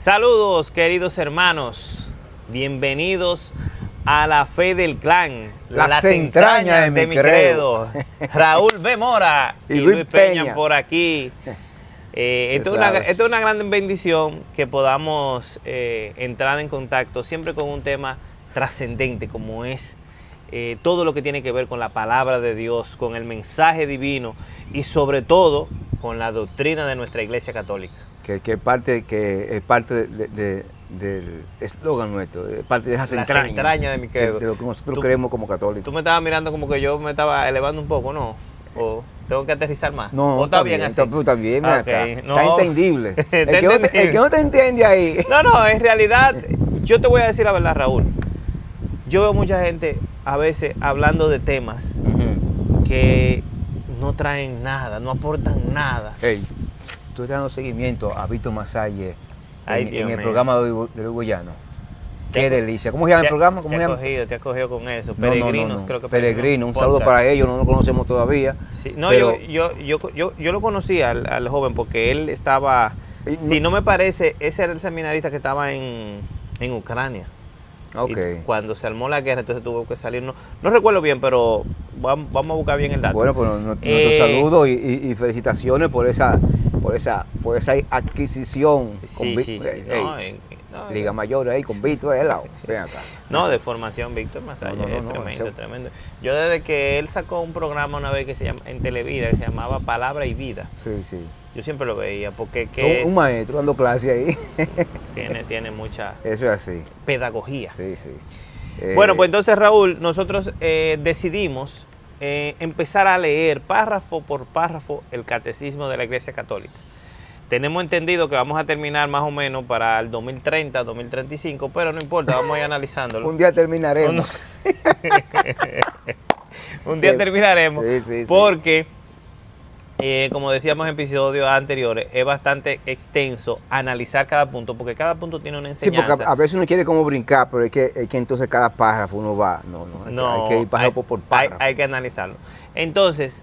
Saludos, queridos hermanos. Bienvenidos a la fe del clan. Las entrañas de mi credo. Raúl B. Mora y Luis Peña por aquí. Esto es una gran bendición que podamos entrar en contacto siempre con un tema trascendente como es todo lo que tiene que ver con la palabra de Dios, con el mensaje divino y sobre todo con la doctrina de nuestra Iglesia Católica. Que es parte del eslogan nuestro, parte de esas entrañas de mi credo. De lo que nosotros creemos como católicos. Tú me estabas mirando como que yo me estaba elevando un poco, ¿no? ¿O tengo que aterrizar más? No, ¿O está bien así? Está bien, Okay. acá. No. Está entendible. El que no te entiende ahí. No, en realidad, yo te voy a decir la verdad, Raúl. Yo veo mucha gente a veces hablando de temas que no traen nada, no aportan nada. Hey, estoy dando seguimiento a Víctor Masalle en el mío. programa de Hugo Llano. Qué delicia. ¿Cómo se llama el programa? ¿Cómo se llama? Te ha cogido con eso. No, Peregrinos, creo que Peregrino. Un saludo para ellos, no lo conocemos todavía. Sí, no, pero... yo lo conocí al joven porque él estaba, si no me parece, ese era el seminarista que estaba en Ucrania. Okay. Y cuando se armó la guerra, entonces tuvo que salir. No recuerdo bien, pero vamos a buscar bien el dato. Bueno, pues nuestros saludos y felicitaciones por esa adquisición. Sí. Liga Mayor ahí con Víctor de lado. Ven acá. No, de formación, Víctor Masalle, tremendo. Yo desde que él sacó un programa una vez que se llama en Televida, que se llamaba Palabra y Vida. Sí. Yo siempre lo veía porque un maestro dando clase ahí. tiene mucha eso es así. Pedagogía. Sí. Bueno, pues entonces, Raúl, nosotros decidimos empezar a leer párrafo por párrafo el Catecismo de la Iglesia Católica. Tenemos entendido que vamos a terminar más o menos para el 2030, 2035, pero no importa, vamos a ir analizándolo. Un día terminaremos. Un día terminaremos, sí. porque, como decíamos en episodios anteriores, es bastante extenso analizar cada punto, porque cada punto tiene una enseñanza. Sí, porque a veces uno quiere como brincar, pero es que entonces cada párrafo uno va. No, hay que ir párrafo por párrafo. Hay que analizarlo. Entonces,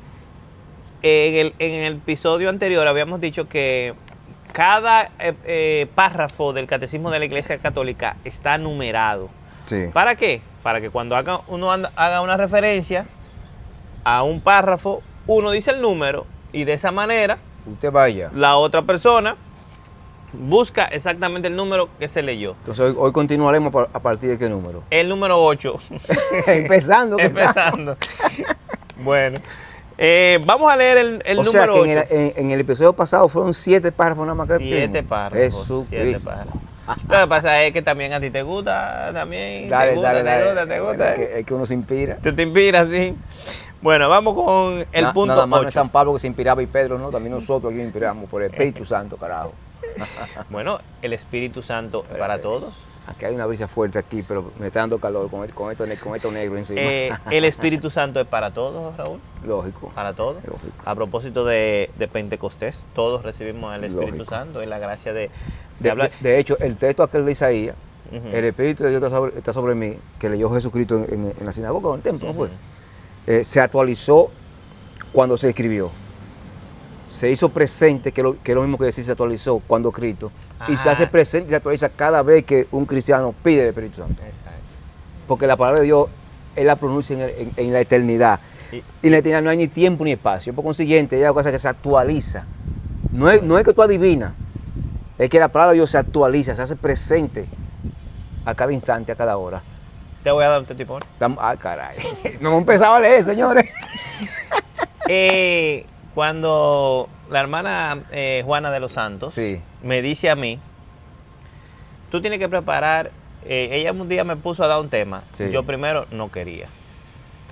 en el episodio anterior habíamos dicho que cada párrafo del Catecismo de la Iglesia Católica está numerado. Sí. ¿Para qué? Para que cuando uno haga una referencia a un párrafo, uno dice el número y de esa manera usted vaya. La otra persona busca exactamente el número que se leyó. Entonces hoy continuaremos a partir de qué número. El número 8. Empezando. Bueno. Vamos a leer el número 8. O sea que en el episodio pasado fueron 7 párrafos nada más que 7 párrafos. Jesús 7 párrafos. Lo que pasa es que también a ti te gusta, también. Dale. Te gusta. Es que uno se inspira. Te inspira, sí. Bueno, vamos con el punto 8. Nada más no es San Pablo que se inspiraba y Pedro, ¿no? También nosotros aquí nos inspiramos por el Espíritu Santo, carajo. Bueno, el Espíritu Santo es para todos. Aquí hay una brisa fuerte aquí, pero me está dando calor con esto negro encima. El Espíritu Santo es para todos, Raúl. Lógico. Para todos. Lógico. A propósito de Pentecostés, todos recibimos el Espíritu Santo y la gracia de hablar. De hecho, el texto aquel de Isaías, el Espíritu de Dios está sobre mí, que leyó Jesucristo en la sinagoga o en el templo, ¿no fue? Se actualizó cuando se escribió. Se hizo presente, que es lo mismo que decir se actualizó cuando Cristo. Y se hace presente y se actualiza cada vez que un cristiano pide el Espíritu Santo. Exacto. Porque la palabra de Dios, Él la pronuncia en la eternidad. Y en la eternidad no hay ni tiempo ni espacio. Por consiguiente, ella es una cosa que se actualiza. No es que tú adivinas, es que la palabra de Dios se actualiza, se hace presente a cada instante, a cada hora. Te voy a dar un testimón. Caray. No hemos empezado a leer, señores. Cuando la hermana Juana de los Santos me dice a mí, tú tienes que preparar, ella un día me puso a dar un tema, yo primero no quería.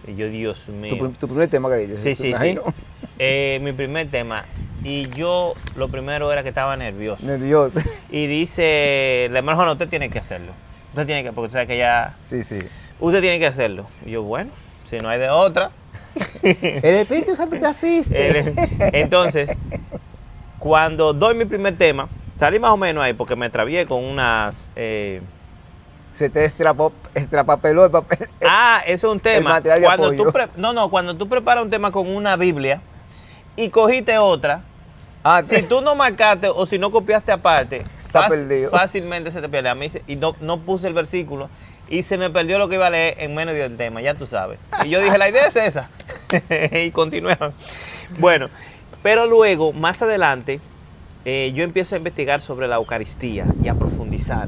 Y yo, Dios mío. ¿Tu primer tema que dices? Sí. Mi primer tema. Y yo lo primero era que estaba nervioso. Y dice, la hermana Juana, usted tiene que hacerlo. Usted tiene que, porque tú sabes que ya... Sí. Usted tiene que hacerlo. Y yo, bueno, si no hay de otra... El Espíritu Santo te asiste. Entonces, cuando doy mi primer tema, salí más o menos ahí porque me travié con unas... Se te extrapapeló el papel. Eso es un tema. El material de apoyo. Cuando tú preparas un tema con una Biblia y cogiste otra, si tú no marcaste o si no copiaste aparte, Está perdido. Fácilmente se te pierde. A mí y no puse el versículo y se me perdió lo que iba a leer en medio del tema, ya tú sabes. Y yo dije, la idea es esa. Y continué. Bueno, pero luego, más adelante, yo empiezo a investigar sobre la Eucaristía y a profundizar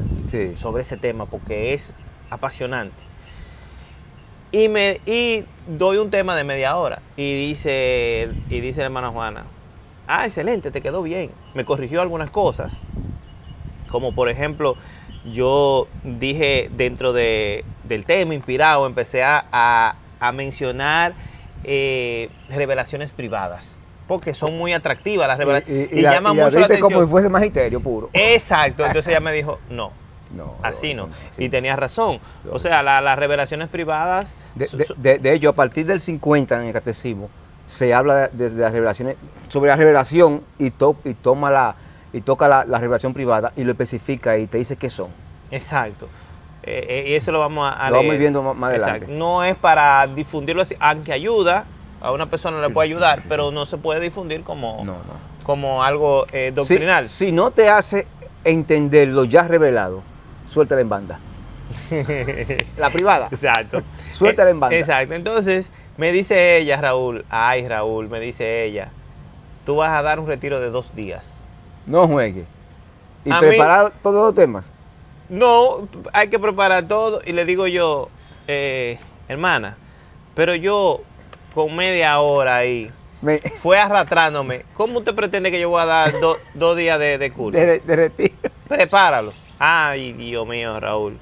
sobre ese tema porque es apasionante. Y doy un tema de media hora y dice la hermana Juana, excelente, te quedó bien. Me corrigió algunas cosas, como por ejemplo, yo dije dentro del tema inspirado, empecé a mencionar revelaciones privadas, porque son muy atractivas las revelaciones y llaman mucho la atención. Como si fuese magisterio puro. Exacto, entonces ella me dijo, no. Así no. Y tenías razón. O sea, las revelaciones privadas... De hecho, a partir del 50 en el catecismo, se habla de las revelaciones, sobre la revelación y toca la revelación privada y lo especifica y te dice qué son. Exacto. Y eso lo vamos a leer. Lo vamos viendo más adelante. Exacto. No es para difundirlo así, aunque ayuda, a una persona le puede ayudar, pero no se puede difundir como algo doctrinal. Si no te hace entender lo ya revelado, suéltala en banda. La privada. Exacto. Suéltala en banda. Exacto. Entonces, me dice ella, Raúl, me dice ella, tú vas a dar un retiro de 2 días. No juegue. ¿Y preparar todos los temas? No, hay que preparar todo. Y le digo yo, hermana, pero yo con media hora ahí, fue arrastrándome. ¿Cómo usted pretende que yo voy a dar 2 días de curso? De retiro. Prepáralo. Ay, Dios mío, Raúl.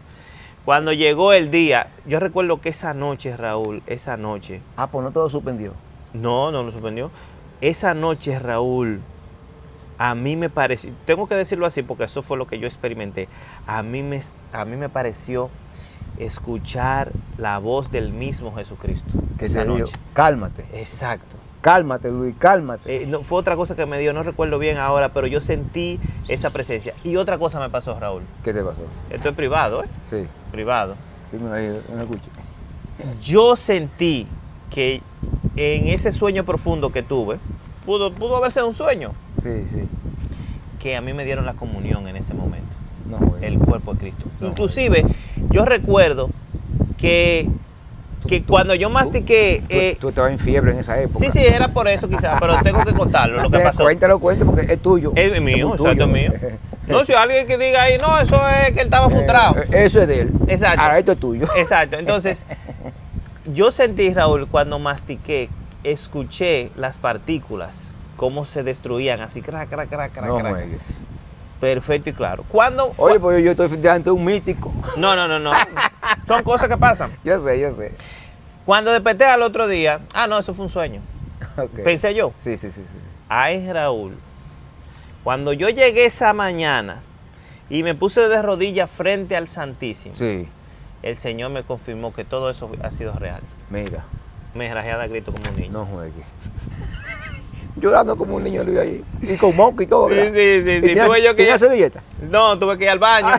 Cuando llegó el día, yo recuerdo que esa noche, Raúl, esa noche... Pues no todo suspendió. No lo suspendió. Esa noche, Raúl, a mí me pareció, tengo que decirlo así porque eso fue lo que yo experimenté, a mí me pareció escuchar la voz del mismo Jesucristo. Que esa noche. Cálmate. Exacto. Cálmate, Luis, cálmate. No, fue otra cosa que me dio, no recuerdo bien ahora, pero yo sentí esa presencia. Y otra cosa me pasó, Raúl. ¿Qué te pasó? Esto es privado, ¿eh? Sí. Privado. Dime ahí, no escucho. Yo sentí que en ese sueño profundo que tuve, pudo haber sido un sueño. Sí. Que a mí me dieron la comunión en ese momento. No, bueno. El cuerpo de Cristo. Inclusive, yo recuerdo que cuando yo mastiqué... Tú estabas en fiebre en esa época. Sí, era por eso quizás, pero tengo que contarlo, lo que pasó. Cuéntalo porque es tuyo. Es mío, exacto, es mío. No, si alguien que diga ahí, no, eso es que él estaba frustrado. Eso es de él. Exacto. Ahora esto es tuyo. Exacto, entonces, yo sentí, Raúl, cuando mastiqué, escuché las partículas, cómo se destruían, así, crac. No juegue. Perfecto y claro. Oye, pues yo estoy delante de un místico. No. Son cosas que pasan. Yo sé. Cuando desperté al otro día, no, eso fue un sueño. Okay. Pensé yo. Sí. Ay, Raúl, cuando yo llegué esa mañana y me puse de rodillas frente al Santísimo, sí, el Señor me confirmó que todo eso ha sido real. Mira. Me rajé a grito como un niño. No juegue. Llorando como un niño Luis ahí. Y con moco y todo. ¿verdad? Sí. ¿Tenías servilleta? No, tuve que ir al baño,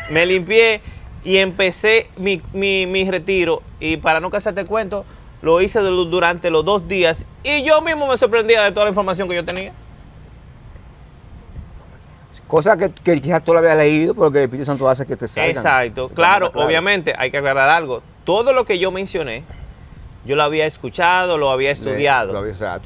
me limpié y empecé mi retiro. Y para no casarte el cuento, lo hice durante los 2 días. Y yo mismo me sorprendía de toda la información que yo tenía. Cosas que quizás tú lo habías leído, pero que el Espíritu Santo hace que te salgan. Exacto. Claro, obviamente, hay que aclarar algo. Todo lo que yo mencioné, yo lo había escuchado, lo había estudiado.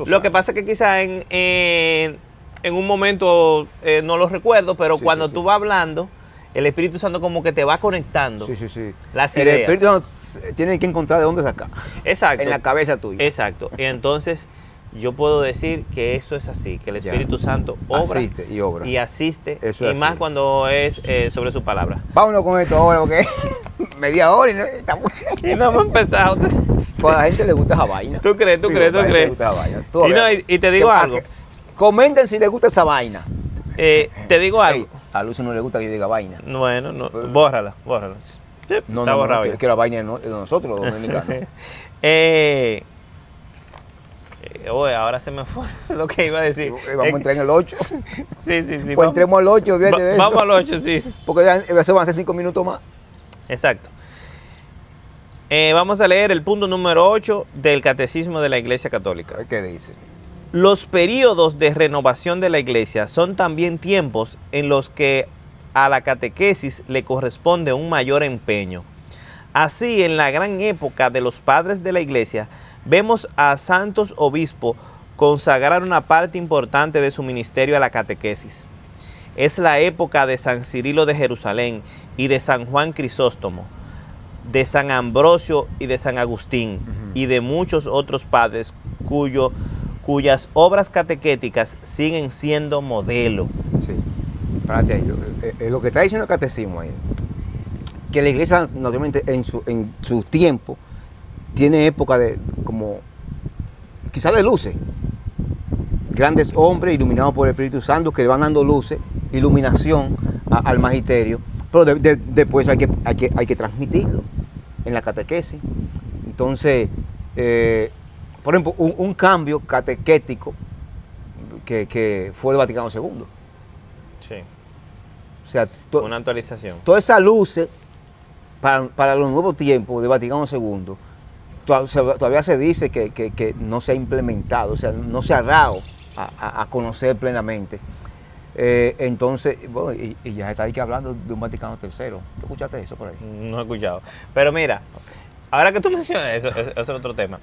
Lo que pasa es que quizás en un momento no lo recuerdo, pero cuando tú vas hablando, el Espíritu Santo como que te va conectando. Sí. Las el ideas. Espíritu Santo tiene que encontrar de dónde sacar. Exacto. En la cabeza tuya. Exacto. Y entonces yo puedo decir que eso es así, que el Espíritu Santo obra y asiste. Eso es más así. Cuando es sobre su palabra. Vámonos con esto ahora, porque media hora y no estamos... Y no hemos empezado. Pues a la gente le gusta esa vaina. ¿Tú crees? Le gusta esa vaina. Y te digo algo. Comenten si les gusta esa vaina. Te digo algo. A Lucio no le gusta que yo diga vaina. Bueno, bórrala. Sí, está borrado. Es que la vaina es de nosotros, los dominicanos. Oye, ahora se me fue lo que iba a decir. Vamos a entrar en el 8. Sí. Pues entremos al 8, fíjate de eso. Vamos al 8, sí. Porque ya se van a hacer 5 minutos más. Exacto. Vamos a leer el punto número 8 del Catecismo de la Iglesia Católica. ¿Qué dice? Los periodos de renovación de la Iglesia son también tiempos en los que a la catequesis le corresponde un mayor empeño. Así, en la gran época de los padres de la Iglesia, vemos a santos obispos consagrar una parte importante de su ministerio a la catequesis. Es la época de San Cirilo de Jerusalén y de San Juan Crisóstomo, de San Ambrosio y de San Agustín, y de muchos otros padres cuyas obras catequéticas siguen siendo modelo. Sí. Espérate ahí, lo que está diciendo el catecismo ahí, que la iglesia naturalmente en su tiempo tiene época de como quizás de luces, grandes hombres iluminados por el Espíritu Santo que le van dando luces, iluminación al magisterio, pero después hay que transmitirlo en la catequesis. Entonces, por ejemplo, un cambio catequético que fue el Vaticano II. Sí. O sea, una actualización. Todas esas luces para los nuevos tiempos de Vaticano II, todavía se dice que no se ha implementado, o sea, no se ha dado a conocer plenamente. Entonces, bueno, y ya está ahí que hablando de un Vaticano III. ¿Tú escuchaste eso por ahí? No he escuchado. Pero mira, ahora que tú mencionas eso, es otro tema.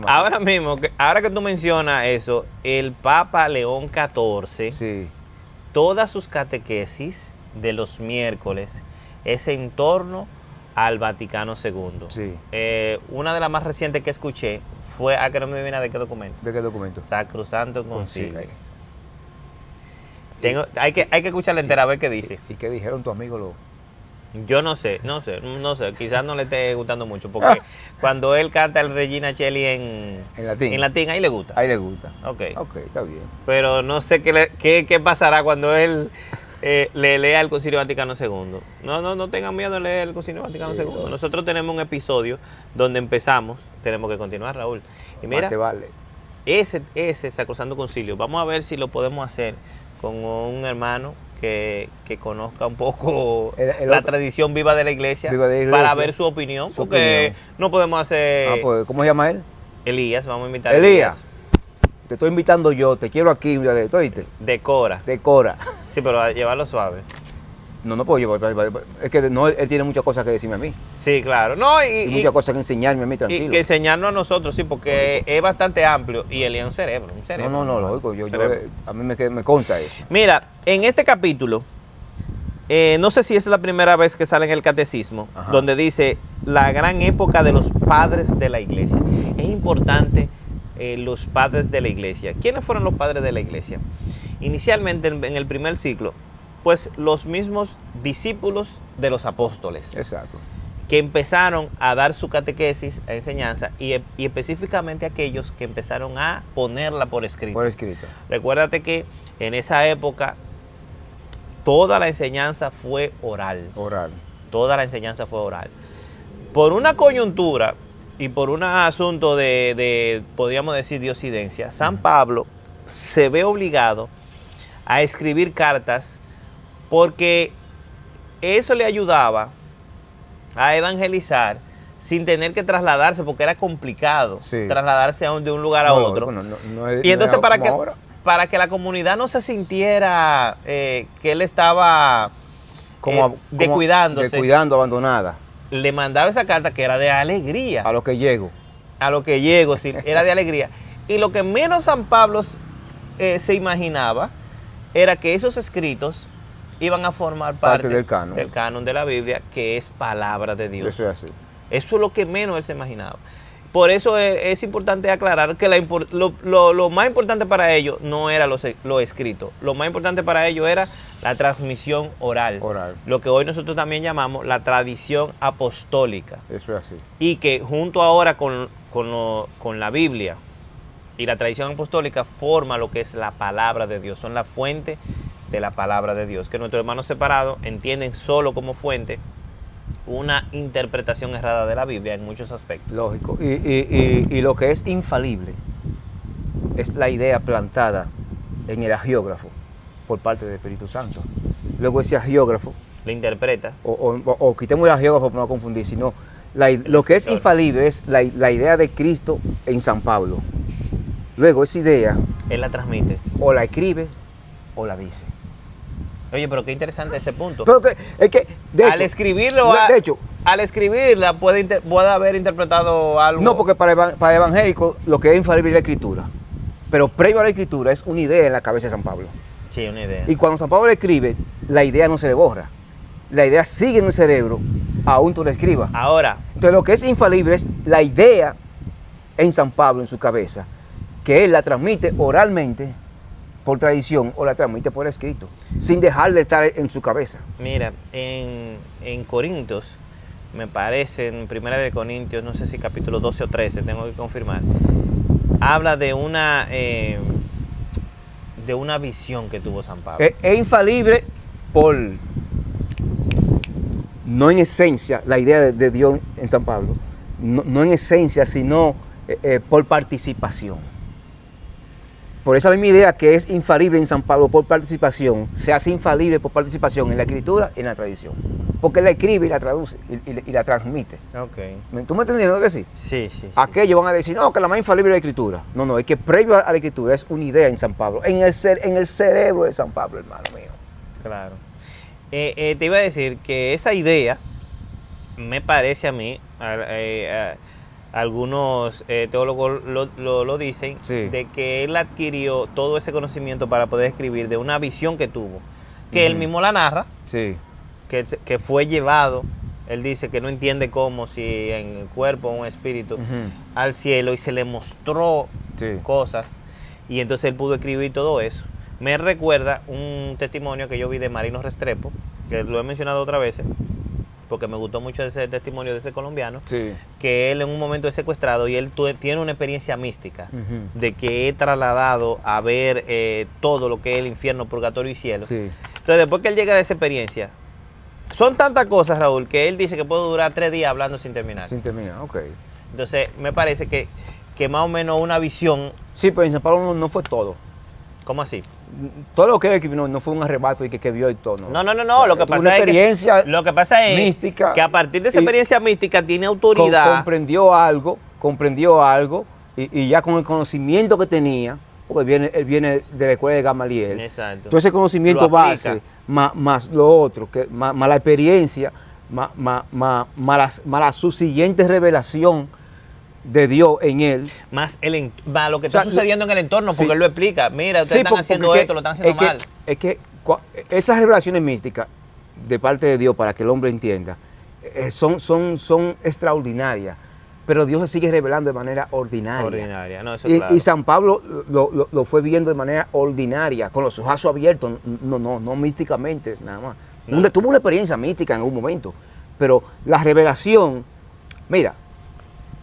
Ahora mismo, ahora que tú mencionas eso, el Papa León XIV, sí, todas sus catequesis de los miércoles es en torno al Vaticano II. Sí. Una de las más recientes que escuché fue, que no me viene de qué documento. ¿De qué documento? Sacrosanto Concilio. Hay que escucharla entera a ver qué dice. ¿Y qué dijeron tu amigo? Yo no sé, quizás no le esté gustando mucho, porque cuando él canta el Regina Coeli en latín, ahí le gusta. Ahí le gusta. Ok, está bien. Pero no sé qué pasará cuando él le lea el Concilio Vaticano II. No tengan miedo de leer el Concilio Vaticano II. Nosotros tenemos un episodio donde empezamos, tenemos que continuar, Raúl. Y mira, vale. ese Sacrosanto Concilio, vamos a ver si lo podemos hacer con un hermano que conozca un poco la tradición viva de la iglesia, para ver su opinión, porque no podemos hacer... pues, ¿cómo se llama él? Elías, vamos a invitar a Elías. Te estoy invitando yo, te quiero aquí un día de esto, ¿oíste? Decora. Sí, pero a llevarlo suave. No puedo llevar, es que él tiene muchas cosas que decirme a mí. Sí, claro. Y muchas cosas que enseñarme a mí, tranquilo. Y que enseñarnos a nosotros, sí, porque es bastante amplio y él es un cerebro. No, lógico, a mí me consta eso. Mira, en este capítulo, no sé si es la primera vez que sale en el catecismo, donde dice la gran época de los padres de la iglesia. Es importante los padres de la iglesia. ¿Quiénes fueron los padres de la iglesia? Inicialmente, en el primer siglo, pues los mismos discípulos de los apóstoles. Exacto. Que empezaron a dar su catequesis, a enseñanza, y específicamente aquellos que empezaron a ponerla por escrito. Por escrito. Recuérdate que en esa época toda la enseñanza fue oral. Toda la enseñanza fue oral. Por una coyuntura y por un asunto podríamos decir, diosidencia, San Pablo se ve obligado a escribir cartas porque eso le ayudaba a evangelizar sin tener que trasladarse, porque era complicado trasladarse de un lugar a otro. Y entonces para que la comunidad no se sintiera que él estaba descuidándose, abandonada, le mandaba esa carta que era de alegría. A lo que llego, sí, era de alegría. Y lo que menos San Pablo se imaginaba era que esos escritos iban a formar parte del canon de la Biblia, que es palabra de Dios. Eso es así. Eso es lo que menos él se imaginaba. Por eso es importante aclarar que lo más importante para ellos no era lo escrito. Lo más importante para ellos era la transmisión oral. Lo que hoy nosotros también llamamos la tradición apostólica. Eso es así. Y que junto ahora con la Biblia y la tradición apostólica forma lo que es la palabra de Dios. Son la fuente de la palabra de Dios, que nuestros hermanos separados entienden solo como fuente una interpretación errada de la Biblia en muchos aspectos. Lógico. Y lo que es infalible es la idea plantada en el agiógrafo por parte del Espíritu Santo. Luego ese agiógrafo le interpreta. O quitemos el agiógrafo para no confundir, sino lo que es infalible es la idea de Cristo en San Pablo. Luego esa idea él la transmite. O la escribe o la dice. Oye, pero qué interesante ese punto. Pero es que, de hecho, al escribirla puede haber interpretado algo. No, porque para evangélico lo que es infalible es la escritura. Pero previo a la escritura es una idea en la cabeza de San Pablo. Sí, una idea. Y cuando San Pablo le escribe, la idea no se le borra. La idea sigue en el cerebro, aún tú la escribas. Ahora. Entonces lo que es infalible es la idea en San Pablo, en su cabeza, que él la transmite oralmente, por tradición, o la transmite por escrito, sin dejar de estar en su cabeza. Mira, en Corintios, me parece, en Primera de Corintios, no sé si capítulo 12 o 13, tengo que confirmar, habla de una visión que tuvo San Pablo. Es infalible por, no en esencia, la idea de Dios en San Pablo, no en esencia, sino por participación. Por esa misma idea que es infalible en San Pablo por participación, se hace infalible por participación en la escritura y en la tradición. Porque él la escribe y la traduce y la transmite. Okay. ¿Tú me entiendes que sí? Sí, sí. Aquellos van a decir, no, que la más infalible es la escritura. No, es que previo a la escritura es una idea en San Pablo, en el cerebro de San Pablo, hermano mío. Claro. Te iba a decir que esa idea, me parece a mí, algunos teólogos lo dicen, sí, de que él adquirió todo ese conocimiento para poder escribir de una visión que tuvo, que él mismo la narra, sí, que fue llevado, él dice que no entiende cómo, si en el cuerpo o en espíritu, al cielo, y se le mostró cosas, y entonces él pudo escribir todo eso. Me recuerda un testimonio que yo vi de Marino Restrepo, que lo he mencionado otra vez, porque me gustó mucho ese testimonio de ese colombiano, que él en un momento es secuestrado y él tiene una experiencia mística, de que he trasladado a ver todo lo que es el infierno, purgatorio y cielo. Entonces, después que él llega de esa experiencia, son tantas cosas, Raúl, que él dice que puede durar 3 días hablando sin terminar. Sin terminar, ok. Entonces, me parece que más o menos una visión... Sí, pero en San Pablo no fue todo. ¿Cómo así? Todo lo que él escribió no fue un arrebato y que vio y todo. No. Lo que pasa es mística, que a partir de esa experiencia mística tiene autoridad. Comprendió algo y ya con el conocimiento que tenía, porque él viene de la escuela de Gamaliel. Exacto. Todo ese conocimiento base, más lo otro, más la experiencia, más la subsiguiente revelación de Dios en él. Más lo que está sucediendo en el entorno, porque él lo explica. Mira, ustedes están haciendo esto, lo están haciendo mal. Es que esas revelaciones místicas de parte de Dios, para que el hombre entienda, son extraordinarias, pero Dios se sigue revelando de manera ordinaria. No, eso claro. Y San Pablo lo fue viendo de manera ordinaria, con los ojos abiertos, no místicamente, nada más. No. Tuvo una experiencia mística en algún momento, pero la revelación, mira,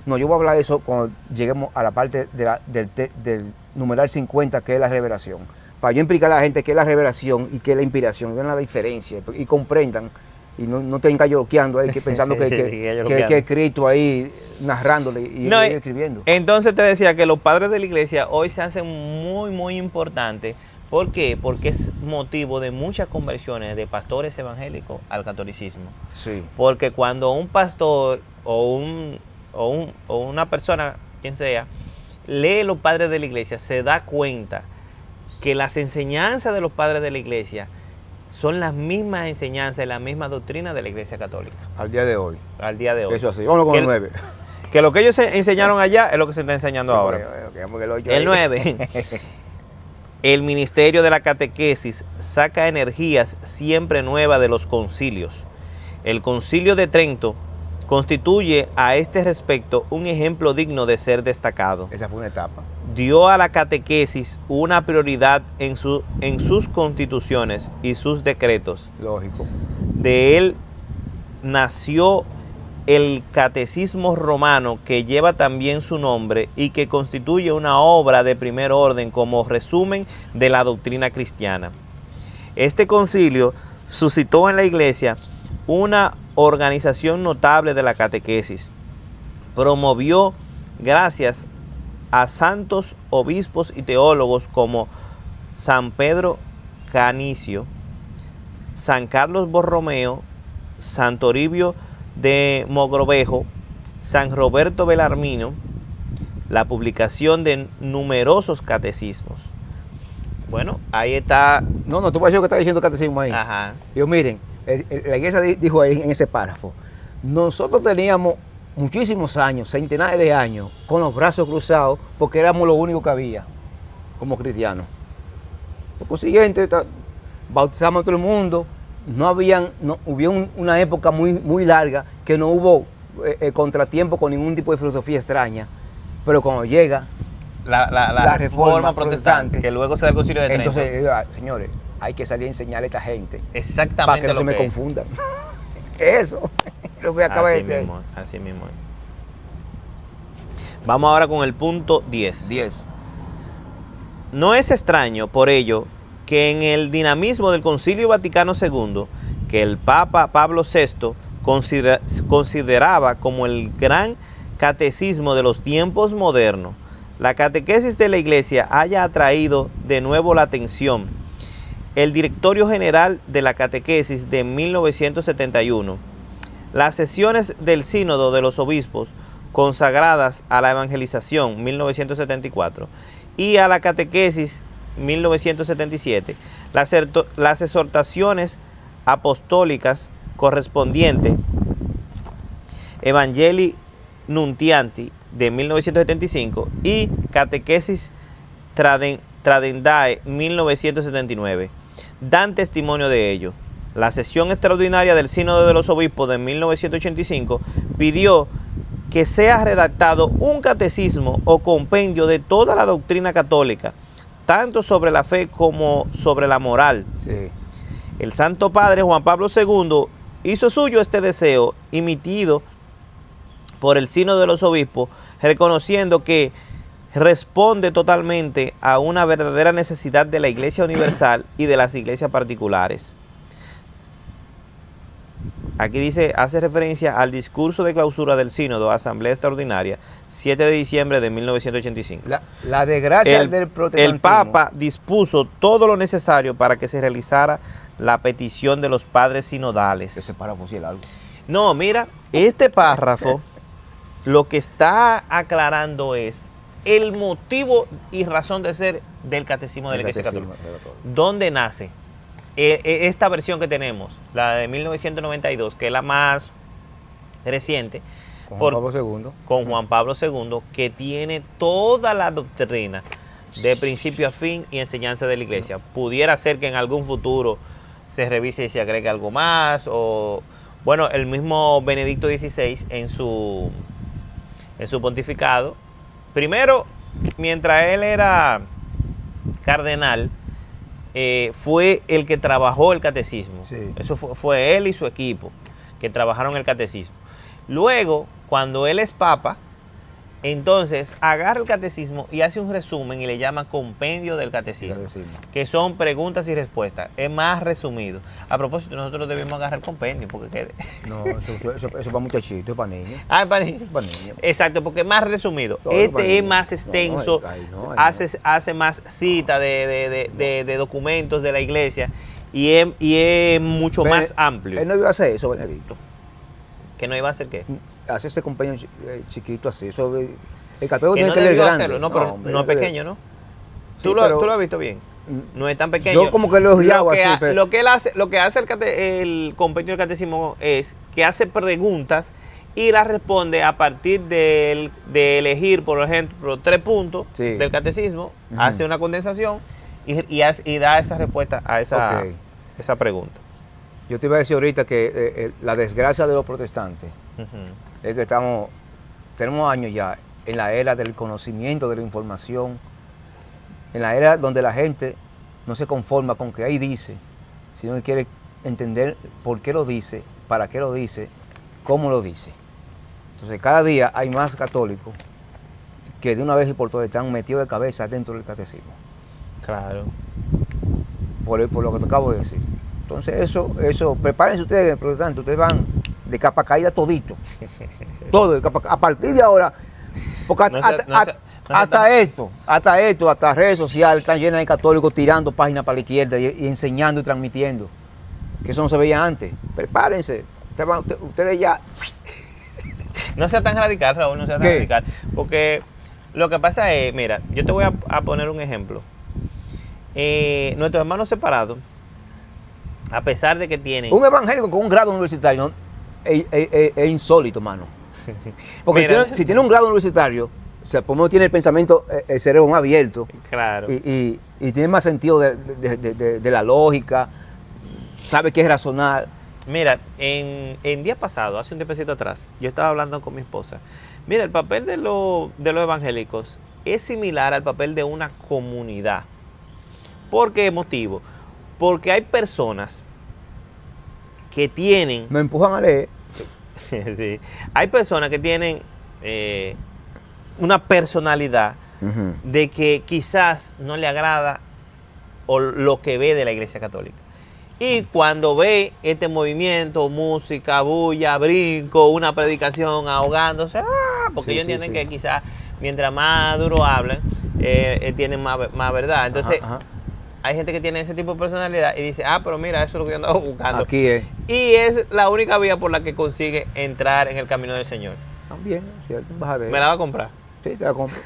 yo voy a hablar de eso cuando lleguemos a la parte del numeral 50, que es la revelación. Para yo explicar a la gente qué es la revelación y qué es la inspiración, vean la diferencia y comprendan y no estén calloloqueando ahí pensando que he escrito ahí narrándole y escribiendo. Entonces te decía que los padres de la iglesia hoy se hacen muy, muy importantes. ¿Por qué? Porque es motivo de muchas conversiones de pastores evangélicos al catolicismo. Sí. Porque cuando un pastor o una persona, quien sea, lee los padres de la iglesia, se da cuenta que las enseñanzas de los padres de la iglesia son las mismas enseñanzas y la misma doctrina de la iglesia católica. Al día de hoy. Eso así. Vamos con el 9. Que lo que ellos enseñaron allá es lo que se está enseñando ahora. El 9. El ministerio de la catequesis saca energías siempre nuevas de los concilios. El concilio de Trento constituye a este respecto un ejemplo digno de ser destacado. Esa fue una etapa. Dio a la catequesis una prioridad en sus constituciones y sus decretos. Lógico. De él nació el catecismo romano, que lleva también su nombre y que constituye una obra de primer orden como resumen de la doctrina cristiana. Este concilio suscitó en la iglesia una organización notable de la catequesis. Promovió, gracias a santos obispos y teólogos como San Pedro Canicio, San Carlos Borromeo, San Toribio de Mogrovejo, San Roberto Belarmino, la publicación de numerosos catecismos. Bueno, ahí está. No, tú puedes decir lo que está diciendo el catecismo ahí. Ajá. Yo, miren, la iglesia dijo ahí en ese párrafo, nosotros teníamos muchísimos años, centenares de años, con los brazos cruzados, porque éramos lo único que había como cristianos. Por consiguiente, bautizamos a todo el mundo. Hubo una época muy larga que no hubo contratiempo con ningún tipo de filosofía extraña. Pero cuando llega la reforma protestante, que luego se da el Concilio de Trento. Entonces, señores, hay que salir a enseñarle a esta gente. Exactamente. Para que no se me confundan. Eso, lo que acaba de decir. Así mismo. Vamos ahora con el punto 10. 10. No es extraño, por ello, que en el dinamismo del Concilio Vaticano II, que el Papa Pablo VI consideraba como el gran catecismo de los tiempos modernos, la catequesis de la Iglesia haya atraído de nuevo la atención. El Directorio General de la Catequesis de 1971, las sesiones del Sínodo de los Obispos consagradas a la evangelización 1974 y a la catequesis 1977, las exhortaciones apostólicas correspondientes, Evangelii Nuntianti de 1975 y Catequesis Tradendae 1979, dan testimonio de ello. La sesión extraordinaria del Sínodo de los Obispos de 1985 pidió que sea redactado un catecismo o compendio de toda la doctrina católica, tanto sobre la fe como sobre la moral. Sí. El Santo Padre Juan Pablo II hizo suyo este deseo, emitido por el Sínodo de los Obispos, reconociendo que responde totalmente a una verdadera necesidad de la Iglesia Universal y de las iglesias particulares. Aquí dice, hace referencia al discurso de clausura del Sínodo, Asamblea Extraordinaria, 7 de diciembre de 1985. La desgracia del protestantismo. El Papa dispuso todo lo necesario para que se realizara la petición de los padres sinodales. Ese párrafo sí es algo. No, mira, este párrafo lo que está aclarando es el motivo y razón de ser del Catecismo de la Iglesia Católica. ¿Dónde nace? Esta versión que tenemos, la de 1992, que es la más reciente, con Juan Pablo II, que tiene toda la doctrina de principio a fin y enseñanza de la Iglesia. Pudiera ser que en algún futuro se revise y se agregue algo más, o bueno, el mismo Benedicto XVI en su pontificado, primero, mientras él era cardenal, fue el que trabajó el catecismo. Sí. Eso fue él y su equipo que trabajaron el catecismo. Luego, cuando él es papa, entonces agarra el catecismo y hace un resumen y le llama compendio del catecismo, que son preguntas y respuestas. Es más resumido. A propósito, nosotros debemos agarrar el compendio porque quede. No, eso para muchachitos, es para niños. Ah, es para niños. Es para niños. Exacto, porque es más resumido. Todo Este es más extenso, no. hace más cita de documentos de la iglesia y es mucho más amplio. Él no iba a hacer eso, Benedicto. ¿Que no iba a hacer qué? Hace ese compendio chiquito así. Eso, el católico que tiene no que leer grande. Hacerlo, no, pero hombre, no es pequeño, ¿no? Sí, ¿Tú lo has visto bien? No es tan pequeño. Yo como que lo hago así. Pero lo que hace el compendio del catecismo es que hace preguntas y las responde a partir de elegir, por ejemplo, 3 puntos del catecismo, hace una condensación y da esa respuesta a esa pregunta. Yo te iba a decir ahorita que la desgracia de los protestantes es que tenemos años ya en la era del conocimiento, de la información, en la era donde la gente no se conforma con que ahí dice, sino que quiere entender por qué lo dice, para qué lo dice, cómo lo dice. Entonces cada día hay más católicos que de una vez y por todas están metidos de cabeza dentro del catecismo. Claro. Por lo que te acabo de decir. Entonces eso, prepárense ustedes, protestantes, ustedes van de capa caída todito. Todo, a partir de ahora, porque hasta redes sociales están llenas de católicos tirando páginas para la izquierda y enseñando y transmitiendo. Que eso no se veía antes. Prepárense, ustedes ya. No sea tan radical, Raúl, no sea tan radical. Porque lo que pasa es, mira, yo te voy a poner un ejemplo. nuestros hermanos separados, a pesar de que tienen... Un evangélico con un grado universitario, ¿no? Es insólito, mano. Porque Mira, si tiene un grado universitario, o sea, por lo menos tiene el pensamiento, el cerebro más abierto. Claro. Y tiene más sentido de la lógica, sabe qué es razonar. Mira, en día pasado, hace un tiempecito atrás, yo estaba hablando con mi esposa. Mira, el papel de los evangélicos es similar al papel de una comunidad. ¿Por qué motivo? Porque hay personas que tienen... Nos empujan a leer. Sí, hay personas que tienen una personalidad de que quizás no le agrada o lo que ve de la Iglesia Católica. Y cuando ve este movimiento, música, bulla, brinco, una predicación ahogándose, porque ellos entienden que quizás mientras más duro hablan, tienen más verdad. Entonces, hay gente que tiene ese tipo de personalidad y dice, pero mira, eso es lo que yo andaba buscando. Aquí es. Y es la única vía por la que consigue entrar en el camino del Señor. También, cierto, bájate. ¿Me la va a comprar? Sí, te la compro.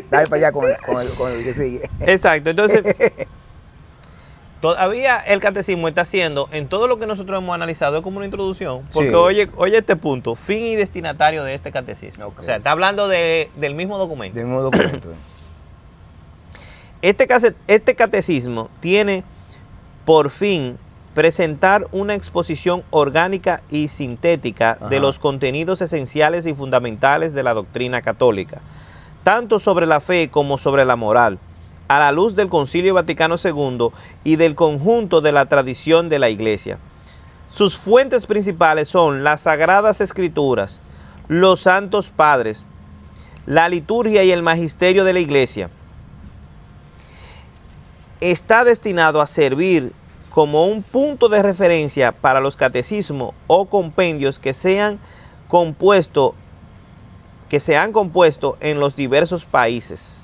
Dale para allá con el que sigue. Exacto, entonces... Todavía el catecismo está haciendo, en todo lo que nosotros hemos analizado, es como una introducción, porque oye este punto, fin y destinatario de este catecismo. Okay. O sea, está hablando del mismo documento. Del mismo documento. Este catecismo tiene por fin presentar una exposición orgánica y sintética de los contenidos esenciales y fundamentales de la doctrina católica, tanto sobre la fe como sobre la moral, a la luz del Concilio Vaticano II y del conjunto de la tradición de la Iglesia. Sus fuentes principales son las Sagradas Escrituras, los Santos Padres, la liturgia y el magisterio de la Iglesia. Está destinado a servir como un punto de referencia para los catecismos o compendios que se han compuesto en los diversos países.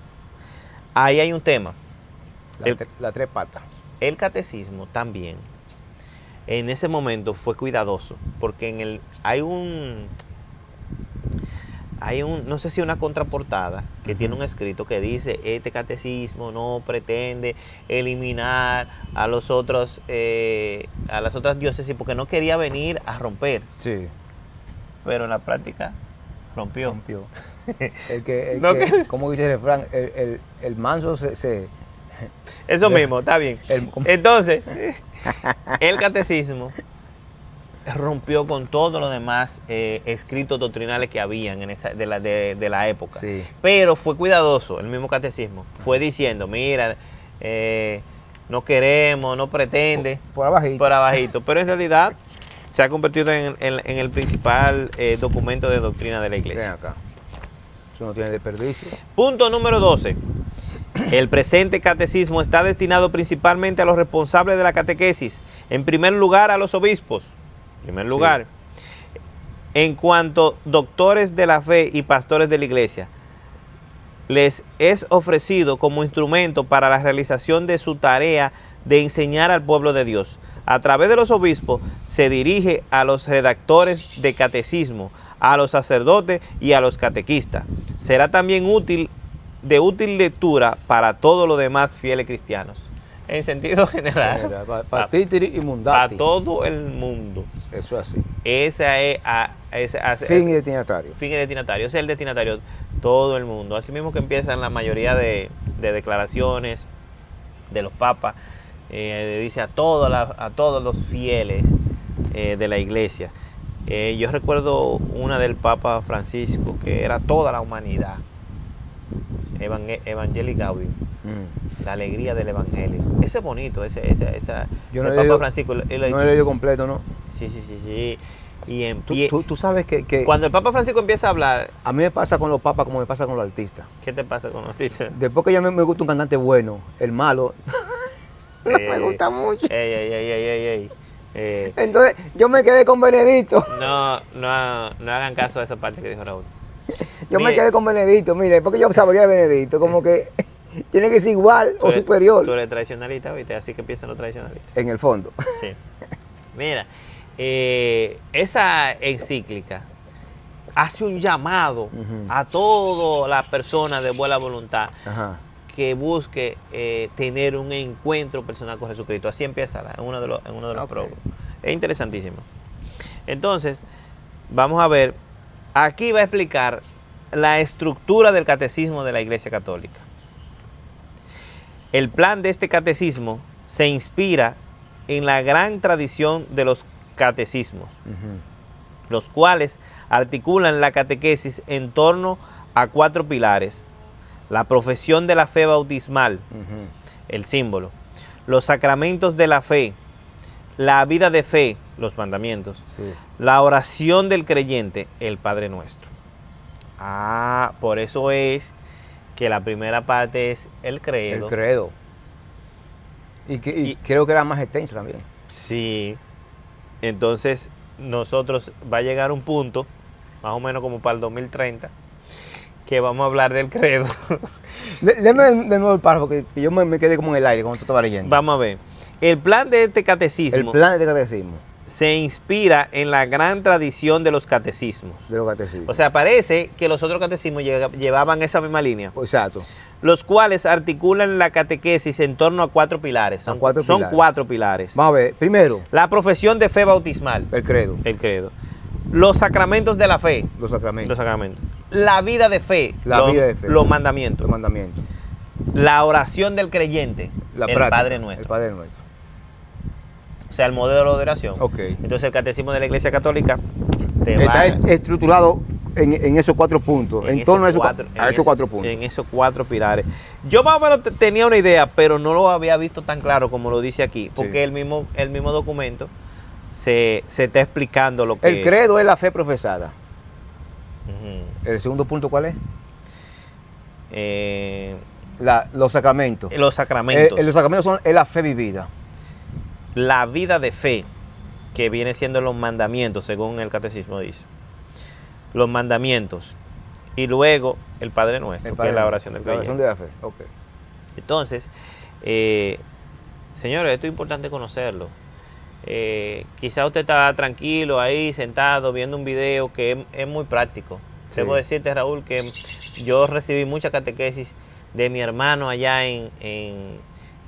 Ahí hay un tema. La tres patas. El catecismo también, en ese momento fue cuidadoso, porque hay un, no sé si una contraportada que tiene un escrito que dice, este catecismo no pretende eliminar a las otras diócesis porque no quería venir a romper. Sí. Pero en la práctica rompió. Como dice el refrán, el manso se... Eso mismo, está bien. Entonces, el catecismo rompió con todos los demás escritos doctrinales que habían de la época. Sí. Pero fue cuidadoso, el mismo catecismo. Fue diciendo, mira, no queremos, no pretende. Por abajito. Por abajito. Pero en realidad se ha convertido en el principal documento de doctrina de la Iglesia. Ven acá. Eso no tiene desperdicio. Punto número 12. El presente catecismo está destinado principalmente a los responsables de la catequesis. En primer lugar, a los obispos. En primer lugar. Sí. En cuanto doctores de la fe y pastores de la Iglesia, les es ofrecido como instrumento para la realización de su tarea de enseñar al pueblo de Dios. A través de los obispos se dirige a los redactores de catecismo, a los sacerdotes y a los catequistas. Será también de útil lectura para todos los demás fieles cristianos. En sentido general. Para titiri y mundati. Para todo el mundo. Eso es así. Ese es fin y destinatario. Fin y destinatario. Ese es el destinatario. Todo el mundo. Así mismo que empiezan la mayoría de declaraciones de los papas. Dice a todos los fieles de la Iglesia. Yo recuerdo una del Papa Francisco que era toda la humanidad. Evangelii Gaudium. La alegría del Evangelio. Ese es bonito, yo no el he Papa leído, Francisco. No he leído completo, ¿no? Sí. Y tú sabes que cuando el Papa Francisco empieza a hablar... A mí me pasa con los papas como me pasa con los artistas. ¿Qué te pasa con los artistas? Después que ya me gusta un cantante bueno, el malo... no me gusta mucho. Entonces, yo me quedé con Benedicto. No hagan caso a esa parte que dijo Raúl. Yo me quedé con Benedicto, mire, porque yo sabría de Benedicto, como que tiene que ser igual o superior. Tú eres tradicionalista, ¿viste? Así que piensan los tradicionalistas. En el fondo. Sí. Mira, esa encíclica hace un llamado a todas las personas de buena voluntad que busque tener un encuentro personal con Jesucristo. Así empieza en uno de los prólogos. Es interesantísimo. Entonces, vamos a ver, aquí va a explicar la estructura del catecismo de la Iglesia Católica. El plan de este catecismo se inspira en la gran tradición de los catecismos, los cuales articulan la catequesis en torno a 4 pilares: la profesión de la fe bautismal, el símbolo, los sacramentos de la fe, la vida de fe, los mandamientos, la oración del creyente, el Padre Nuestro. Por eso es que la primera parte es el credo. El credo. Y creo que era más extensa también. Sí. Entonces, nosotros va a llegar un punto, más o menos como para el 2030, que vamos a hablar del credo. Léeme de nuevo el párrafo, que yo me quedé como en el aire cuando tú estabas leyendo. Vamos a ver. El plan de este catecismo. El plan de este catecismo se inspira en la gran tradición de los catecismos. De los catecismos. O sea, parece que los otros catecismos llevaban esa misma línea. Exacto. Los cuales articulan la catequesis en torno a 4 pilares. Son 4 pilares. Vamos a ver. Primero, la profesión de fe bautismal. El credo. El credo. Los sacramentos de la fe. Los sacramentos. Los sacramentos. La vida de fe. Vida de fe. Los mandamientos. Los mandamientos. La oración del creyente. La el práctica, Padre Nuestro. El Padre Nuestro. O sea, el modelo de oración. Entonces el catecismo de la Iglesia Católica está estructurado en esos 4 puntos, en torno a esos 4 puntos. En esos 4 pilares. Yo más o menos tenía una idea, pero no lo había visto tan claro como lo dice aquí, porque el mismo documento se está explicando lo que el credo es la fe profesada. ¿El segundo punto cuál es? Los sacramentos. Los sacramentos. Los sacramentos es la fe vivida. La vida de fe, que viene siendo los mandamientos, según el catecismo dice. Los mandamientos. Y luego el Padre Nuestro, que es la oración del creyente. La oración de la fe, ok. Entonces, señores, esto es importante conocerlo. Quizá usted está tranquilo ahí, sentado, viendo un video que es muy práctico. Debo decirte, Raúl, que yo recibí mucha catequesis de mi hermano allá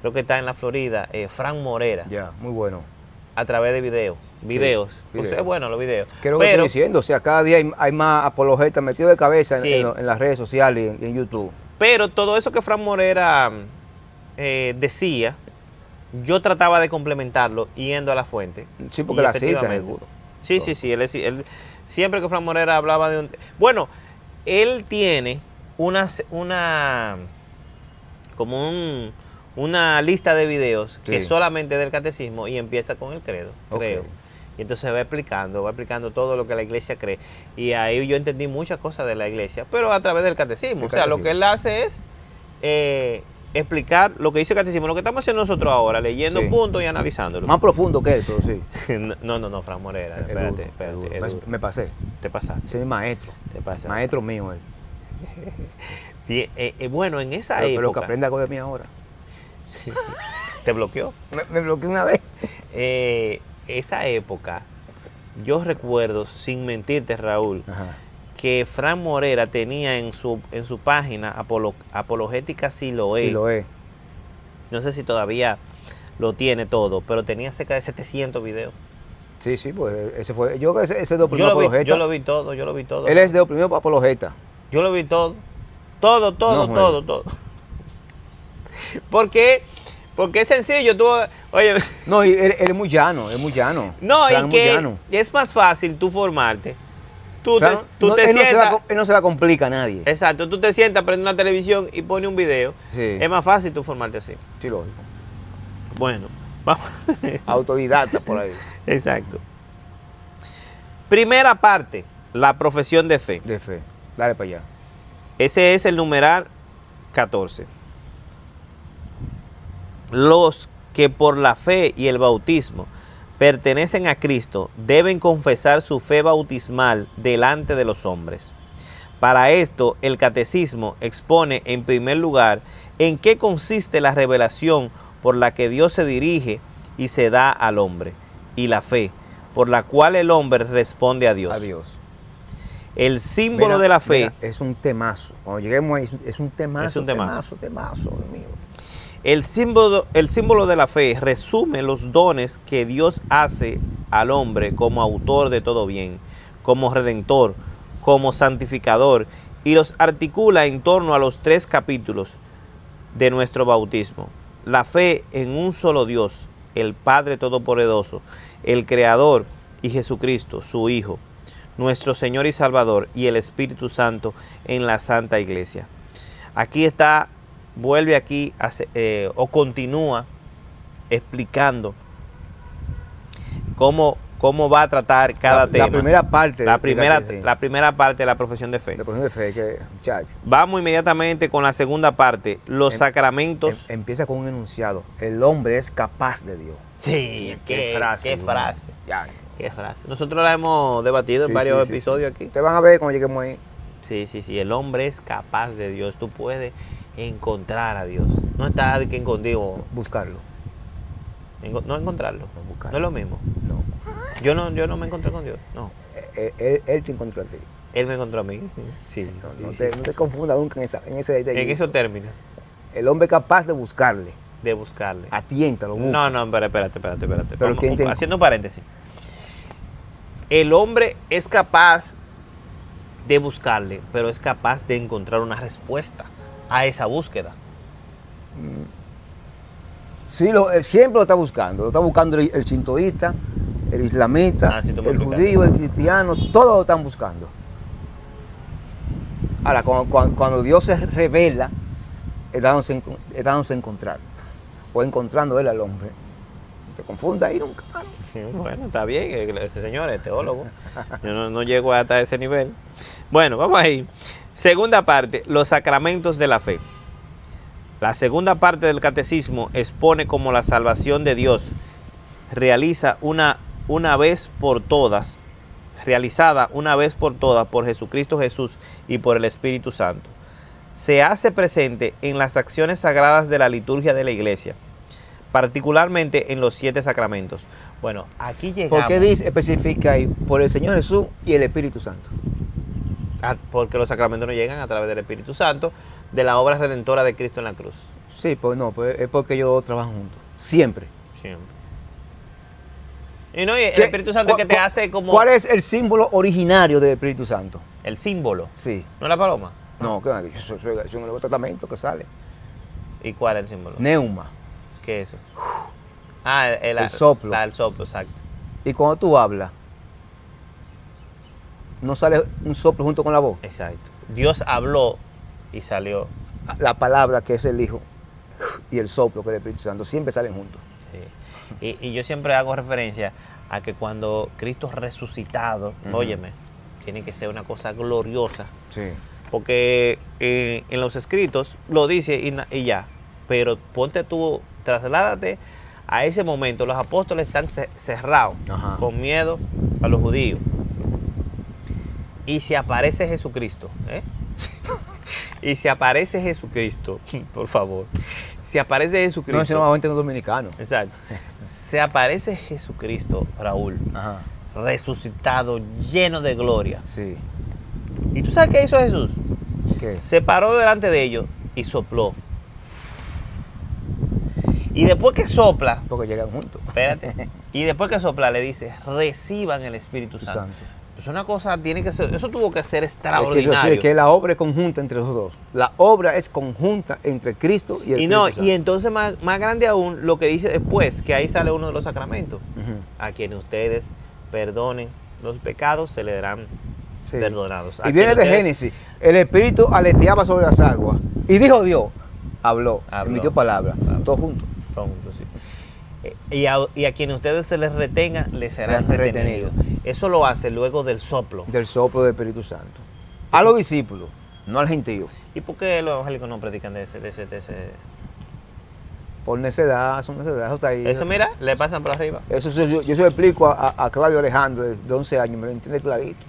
creo que está en la Florida, Frank Morera. Ya, muy bueno. A través de videos. Pues es bueno los videos. Creo que estoy diciendo, o sea, cada día hay más apologetas metidos de cabeza en las redes sociales y en YouTube. Pero todo eso que Frank Morera decía, yo trataba de complementarlo yendo a la fuente. Sí, porque la cita, seguro. Sí. Él, siempre que Frank Morera hablaba de un... Bueno, él tiene una lista de videos que solamente del catecismo y empieza con el credo, creo. Y entonces va explicando todo lo que la iglesia cree. Y ahí yo entendí muchas cosas de la iglesia, pero a través del catecismo. O sea, lo que él hace es explicar lo que dice el catecismo, lo que estamos haciendo nosotros ahora, leyendo puntos y analizándolo. Más profundo que esto, sí. No, Frank Morera, espérate. Me pasé. Te pasaste. Ese es mi maestro. Te pasaste. Maestro mío él. Bueno, en esa época... Pero que aprenda algo de mí ahora. ¿Te bloqueó? Me bloqueó una vez. Esa época, yo recuerdo, sin mentirte, Raúl, que Frank Morera tenía en su página Apologética Siloé. No sé si todavía lo tiene todo, pero tenía cerca de 700 videos. Sí, pues ese fue. Ese de Oprimido Apologeta. Yo lo vi todo. Él es de Oprimido Apologeta. Yo lo vi todo. Todo. ¿Por qué? Porque es sencillo, oye. No, y él es muy llano, No, Frank y que es más fácil tú formarte. Tú te sientas. Él no se la complica a nadie. Exacto, tú te sientas, prende una televisión y pone un video. Sí. Es más fácil tú formarte así. Sí, lógico. Bueno, vamos. Autodidacta por ahí. Exacto. Primera parte, la profesión de fe. De fe. Dale para allá. Ese es el numeral 14. Los que por la fe y el bautismo pertenecen a Cristo deben confesar su fe bautismal delante de los hombres. Para esto, el catecismo expone en primer lugar en qué consiste la revelación por la que Dios se dirige y se da al hombre, y la fe, por la cual el hombre responde a Dios. El símbolo de la fe. Mira, es un temazo. Cuando lleguemos ahí, es un temazo. Es un temazo. Temazo, Dios mío. El símbolo de la fe resume los dones que Dios hace al hombre como autor de todo bien, como redentor, como santificador, y los articula en torno a los 3 capítulos de nuestro bautismo. La fe en un solo Dios, el Padre Todopoderoso, el Creador, y Jesucristo, su Hijo, nuestro Señor y Salvador, y el Espíritu Santo en la Santa Iglesia. Aquí está, vuelve aquí o continúa explicando cómo va a tratar cada tema. La primera parte. La primera parte de la profesión de fe. La profesión de fe, que muchacho. Vamos inmediatamente con la segunda parte, los sacramentos. Empieza con un enunciado. El hombre es capaz de Dios. Sí, qué frase. Qué frase. Nosotros la hemos debatido en varios episodios aquí. Ustedes van a ver cuando lleguemos ahí. Sí. El hombre es capaz de Dios. Tú puedes encontrar a Dios. No está de que contigo. Buscarlo. No encontrarlo. No, buscarlo. No es lo mismo. No. Yo no me encontré con Dios. No. Él te encontró a ti. Él me encontró a mí. Sí. No te confundas nunca en ese detalle. En esos términos. El hombre es capaz de buscarle. De buscarle. Atiéntalo. No, espérate. Pero Haciendo un paréntesis. El hombre es capaz de buscarle, pero es capaz de encontrar una respuesta a esa búsqueda. Sí, siempre lo está buscando. Lo está buscando el sintoísta, el islamita, el judío, el cristiano, todos lo están buscando. Ahora, cuando Dios se revela, es dándose a encontrar, o encontrando él al hombre. No te confunda ahí nunca. Bueno, está bien, ese señor es teólogo. Yo no llego hasta ese nivel. Bueno, vamos ahí. Segunda parte, los sacramentos de la fe. La segunda parte del catecismo expone cómo la salvación de Dios realizada una vez por todas por Jesucristo Jesús y por el Espíritu Santo. Se hace presente en las acciones sagradas de la liturgia de la Iglesia, particularmente en los 7 sacramentos. Bueno, aquí llegamos. ¿Por qué especifica ahí? Por el Señor Jesús y el Espíritu Santo. Porque los sacramentos no llegan a través del Espíritu Santo, de la obra redentora de Cristo en la cruz. Sí, pues no, pues es porque ellos trabajan juntos. Siempre. Y no, el Espíritu Santo es que te hace como... ¿Cuál es el símbolo originario del Espíritu Santo? El símbolo. Sí. ¿No es la paloma? No, ¿qué me ha dicho? Eso es un nuevo tratamiento que sale. ¿Y cuál es el símbolo? Neuma. ¿Qué es eso? El soplo. El soplo, exacto. Y cuando tú hablas, no sale un soplo junto con la voz. Exacto. Dios habló y salió. La palabra que es el Hijo y el soplo que es el Espíritu Santo siempre salen juntos. Sí. Y yo siempre hago referencia a que cuando Cristo resucitado, óyeme, tiene que ser una cosa gloriosa. Sí. Porque en los escritos lo dice y ya. Pero ponte tú, trasládate a ese momento. Los apóstoles están cerrados, con miedo a los judíos. Y se aparece Jesucristo. Y se aparece Jesucristo, por favor. Se aparece Jesucristo. No, es nuevamente un dominicano. Exacto. Se aparece Jesucristo, Raúl, resucitado, lleno de gloria. Sí. ¿Y tú sabes qué hizo Jesús? ¿Qué? Se paró delante de ellos y sopló. Y después que sopla... Porque llegan juntos. Espérate. Y después que sopla le dice, reciban el Espíritu Santo. Es una cosa, tiene que ser, eso tuvo que ser extraordinario. Es que la obra es conjunta entre los dos. La obra es conjunta entre Cristo y el Espíritu Santo. Y entonces más grande aún lo que dice después, que ahí sale uno de los sacramentos. A quienes ustedes perdonen los pecados, se le darán perdonados. Y viene de Génesis. El Espíritu aleteaba sobre las aguas. Y dijo Dios, habló. Emitió palabra. Todos juntos. Todos juntos, sí. Y a quienes ustedes se les retenga, les serán retenidos. Eso lo hace luego del soplo. Del soplo del Espíritu Santo. A los discípulos, no al gentío. ¿Y por qué los evangélicos no predican de ese? Por necedad, son necedad, eso está ahí. Eso, mira, le pasan por arriba. Eso yo se lo explico a Claudio Alejandro, de 11 años, me lo entiende clarito.